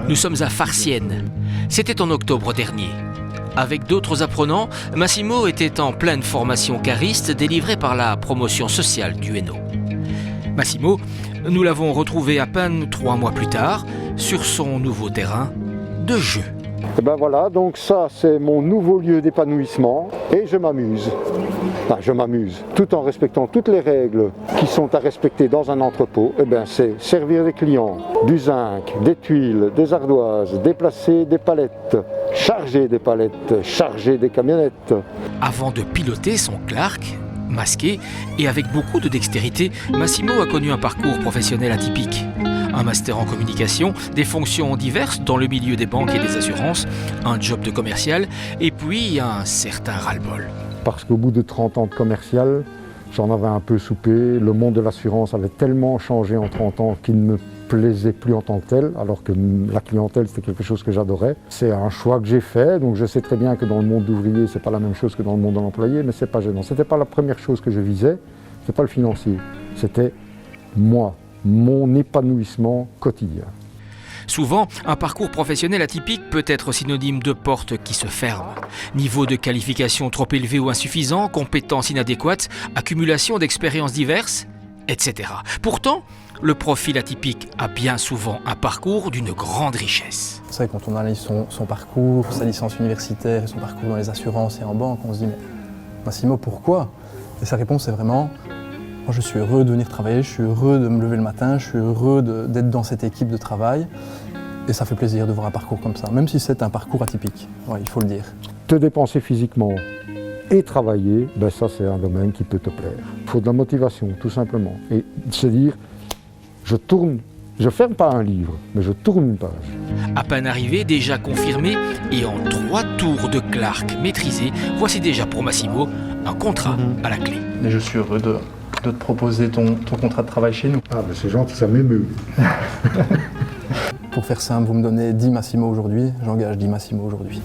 Nous sommes à Farciennes. C'était en octobre dernier. Avec d'autres apprenants, Massimo était en pleine formation cariste délivrée par la promotion sociale du Hainaut. Massimo, nous l'avons retrouvé à peine 3 mois plus tard sur son nouveau terrain de jeu. Et ben voilà, donc ça c'est mon nouveau lieu d'épanouissement et je m'amuse. Enfin, je m'amuse, tout en respectant toutes les règles qui sont à respecter dans un entrepôt. Et ben c'est servir des clients, du zinc, des tuiles, des ardoises, déplacer des palettes, charger des palettes, charger des camionnettes. Avant de piloter son Clark, masqué et avec beaucoup de dextérité, Massimo a connu un parcours professionnel atypique. Un master en communication, des fonctions diverses dans le milieu des banques et des assurances, un job de commercial et puis un certain ras-le-bol. Parce qu'au bout de 30 ans de commercial, j'en avais un peu soupé. Le monde de l'assurance avait tellement changé en 30 ans qu'il ne me plaisait plus en tant que tel, alors que la clientèle c'était quelque chose que j'adorais. C'est un choix que j'ai fait, donc je sais très bien que dans le monde d'ouvrier c'est pas la même chose que dans le monde de l'employé, mais c'est pas gênant. C'était pas la première chose que je visais, c'était pas le financier, c'était moi, mon épanouissement quotidien. Souvent, un parcours professionnel atypique peut être synonyme de porte qui se ferme. Niveau de qualification trop élevé ou insuffisant, compétences inadéquates, accumulation d'expériences diverses, etc. Pourtant, le profil atypique a bien souvent un parcours d'une grande richesse. C'est vrai, quand on analyse son parcours, sa licence universitaire et son parcours dans les assurances et en banque, on se dit mais Massimo, pourquoi? Et sa réponse est vraiment moi je suis heureux de venir travailler, je suis heureux de me lever le matin, je suis heureux d'être dans cette équipe de travail et ça fait plaisir de voir un parcours comme ça, même si c'est un parcours atypique, ouais, il faut le dire. Te dépenser physiquement et travailler, ben ça c'est un domaine qui peut te plaire. Il faut de la motivation tout simplement et se dire je ferme pas un livre, mais je tourne une page. À peine arrivé, déjà confirmé et en 3 tours de Clark maîtrisés, voici déjà pour Massimo un contrat à la clé. Et je suis heureux de te proposer ton contrat de travail chez nous. Ah ben c'est gentil, ça m'émeut. Pour faire simple, vous me donnez 10 Massimo aujourd'hui, j'engage 10 Massimo aujourd'hui.